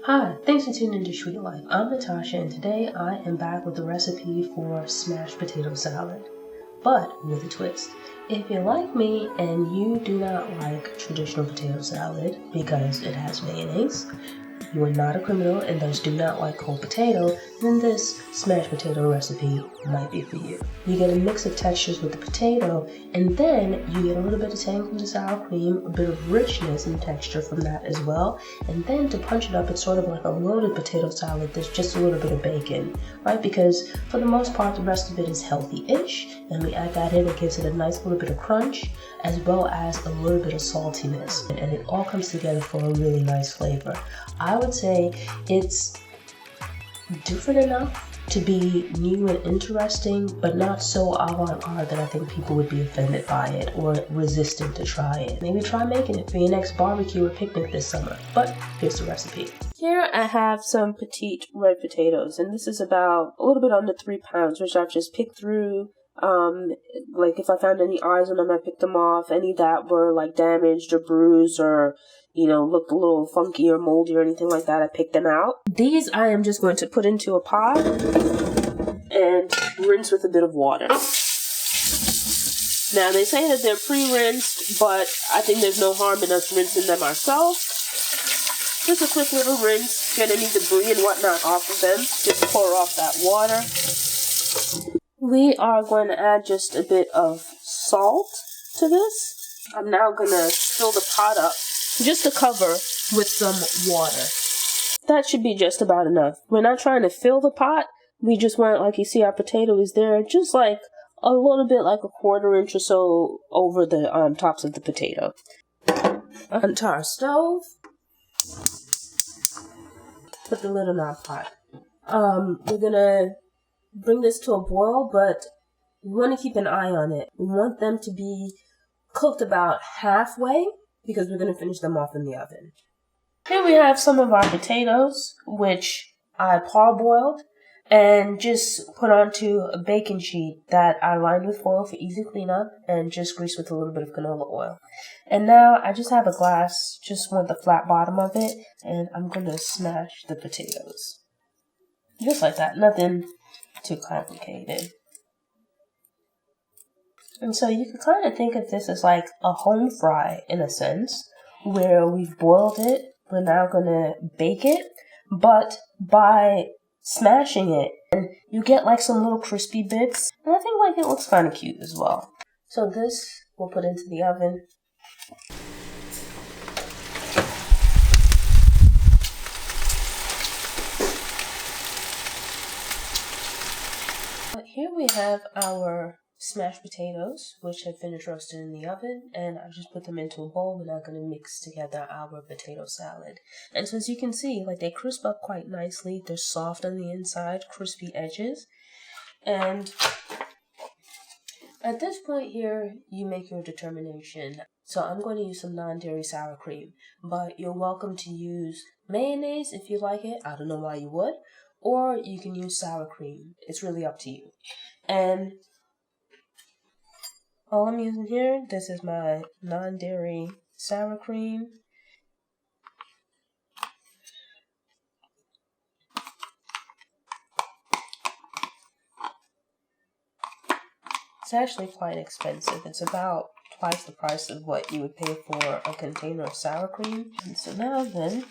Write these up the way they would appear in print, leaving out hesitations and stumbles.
Hi, thanks for tuning into Sweet Life. I'm Natasha, and today I am back with the recipe for smashed potato salad, but with a twist. If you're like me and you do not like traditional potato salad because it has mayonnaise, you are not a criminal and thus do not like cold potato, then this smashed potato recipe might be for you. You get a mix of textures with the potato, and then you get a little bit of tang from the sour cream, a bit of richness and texture from that as well, and then to punch it up, it's sort of like a loaded potato salad. There's just a little bit of bacon, right? Because for the most part, the rest of it is healthy-ish, and we add that in, it gives it a nice little bit of crunch, as well as a little bit of saltiness, and it all comes together for a really nice flavor. I would say it's different enough to be new and interesting, but not so avant-garde that I think people would be offended by it or resistant to try it. Maybe try making it for your next barbecue or picnic this summer. But here's the recipe. Here I have some petite red potatoes, and this is about a little bit under 3 pounds, which I've just picked through. Like if I found any eyes on them, I picked them off. Any that were like damaged or bruised or, looked a little funky or moldy or anything like that, I picked them out. These I am just going to put into a pot and rinse with a bit of water. Now they say that they're pre-rinsed, but I think there's no harm in us rinsing them ourselves. Just a quick little rinse, get any debris and whatnot off of them. Just pour off that water. We are going to add just a bit of salt to this. I'm now going to fill the pot up just to cover with some water. That should be just about enough. We're not trying to fill the pot. We just want, like you see, our potato is there, just like a little bit like a 1/4 inch or so over the tops of the potato. Onto our stove. Put the lid on our pot. We're going to bring this to a boil, but we want to keep an eye on it. We want them to be cooked about halfway because we're going to finish them off in the oven. Here we have some of our potatoes, which I parboiled and just put onto a baking sheet that I lined with foil for easy cleanup and just greased with a little bit of canola oil. And now I just have a glass, just want the flat bottom of it, and I'm going to smash the potatoes. Just like that, nothing too complicated. And so you can kind of think of this as like a home fry in a sense, where we've boiled it, we're now going to bake it, but by smashing it, and you get like some little crispy bits, and I think like it looks kind of cute as well. So this we'll put into the oven. But here we have our smashed potatoes, which have finished roasted in the oven, and I just put them into a bowl. We're now going to mix together our potato salad. And so as you can see, like they crisp up quite nicely. They're soft on the inside, crispy edges. And at this point here, you make your determination. So I'm going to use some non-dairy sour cream, but you're welcome to use mayonnaise if you like it. I don't know why you would. Or you can use sour cream. It's really up to you. And all I'm using here, this is my non-dairy sour cream. It's actually quite expensive. It's about twice the price of what you would pay for a container of sour cream. And so now then,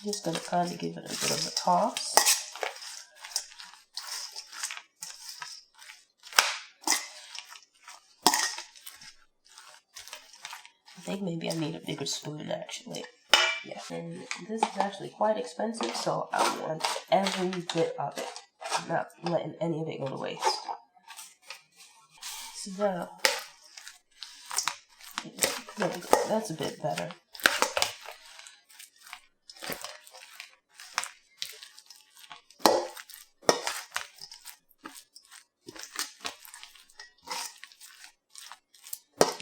I'm just going to kind of give it a bit of a toss. I think maybe I need a bigger spoon actually. Yeah, and this is actually quite expensive, so I want every bit of it. I'm not letting any of it go to waste. So now, there we go. That's a bit better.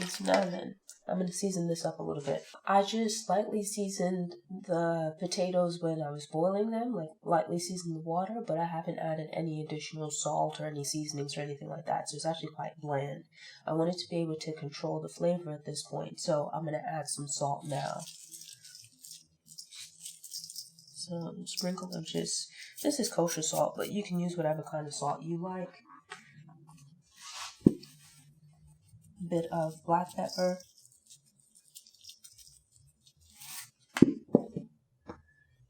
And so now then, I'm going to season this up a little bit. I just lightly seasoned the potatoes when I was boiling them, like lightly seasoned the water, but I haven't added any additional salt or any seasonings or anything like that, so it's actually quite bland. I wanted to be able to control the flavor at this point, so I'm going to add some salt now. some sprinkle of this is kosher salt, but you can use whatever kind of salt you like. A bit of black pepper.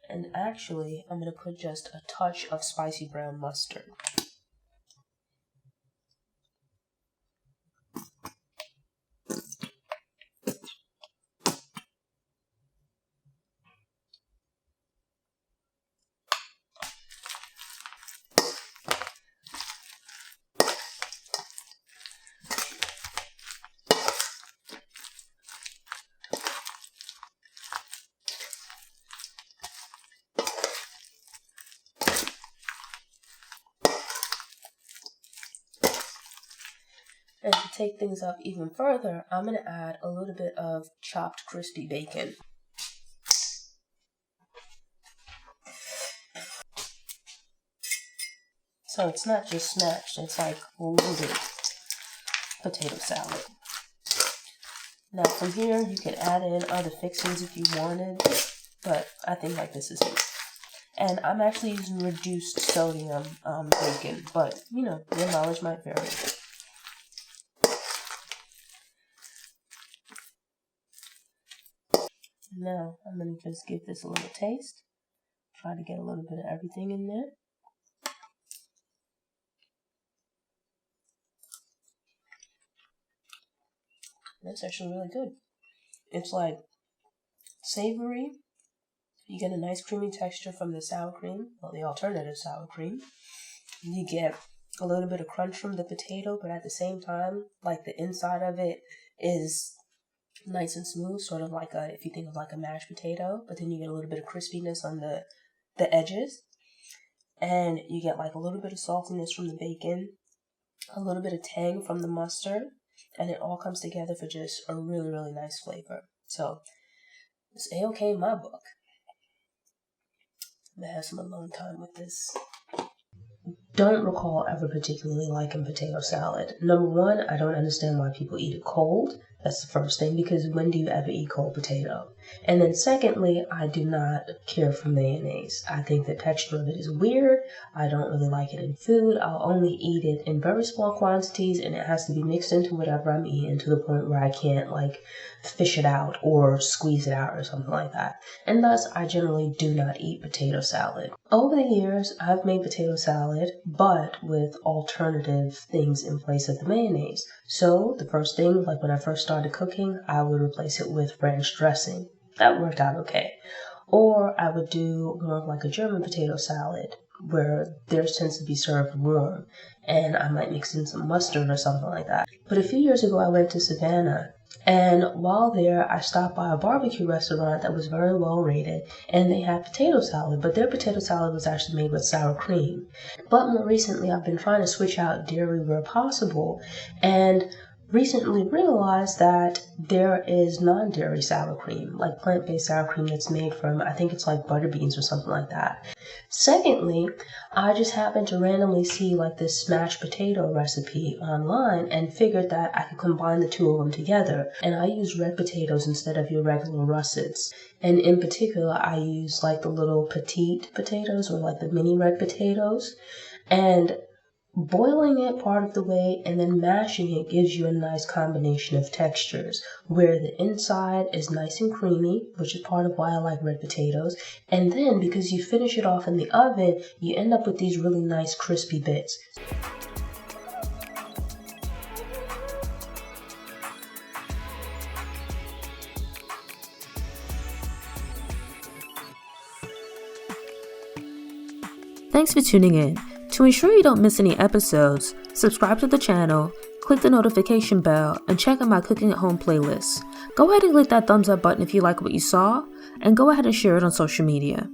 And actually, I'm going to put just a touch of spicy brown mustard. And to take things up even further, I'm going to add a little bit of chopped crispy bacon. So it's not just smashed, it's like loaded potato salad. Now from here, you can add in other fixings if you wanted, but I think like this is it. And I'm actually using reduced sodium bacon, but you know, your mileage might vary. Now, I'm going to just give this a little taste. Try to get a little bit of everything in there. That's actually really good. It's like savory. You get a nice creamy texture from the sour cream, well, the alternative sour cream. You get a little bit of crunch from the potato, but at the same time, like the inside of it is nice and smooth, sort of like if you think of like a mashed potato, but then you get a little bit of crispiness on the edges, and you get like a little bit of saltiness from the bacon, a little bit of tang from the mustard, and it all comes together for just a really, really nice flavor. So it's A-okay in my book. I'm gonna have some alone time with this. Don't recall ever particularly liking potato salad. Number one, I don't understand why people eat it cold. That's the first thing, because when do you ever eat cold potato? And then secondly, I do not care for mayonnaise. I think the texture of it is weird. I don't really like it in food. I'll only eat it in very small quantities, and it has to be mixed into whatever I'm eating to the point where I can't like fish it out or squeeze it out or something like that. And thus, I generally do not eat potato salad. Over the years, I've made potato salad, but with alternative things in place of the mayonnaise. So the first thing, like when I first started cooking, I would replace it with ranch dressing. That worked out okay. Or I would do more of like a German potato salad, where theirs tends to be served warm, and I might mix in some mustard or something like that. But a few years ago, I went to Savannah, and while there, I stopped by a barbecue restaurant that was very well rated, and they had potato salad, but their potato salad was actually made with sour cream. But more recently, I've been trying to switch out dairy where possible, and recently realized that there is non-dairy sour cream, like plant-based sour cream that's made from, I think it's like butter beans or something like that. Secondly, I just happened to randomly see like this smashed potato recipe online and figured that I could combine the two of them together. And I use red potatoes instead of your regular russets. And in particular, I use like the little petit potatoes, or like the mini red potatoes. And boiling it part of the way and then mashing it gives you a nice combination of textures, where the inside is nice and creamy, which is part of why I like red potatoes, and then because you finish it off in the oven, you end up with these really nice crispy bits. Thanks for tuning in. To ensure you don't miss any episodes, subscribe to the channel, click the notification bell, and check out my cooking at home playlist. Go ahead and click that thumbs up button if you like what you saw, and go ahead and share it on social media.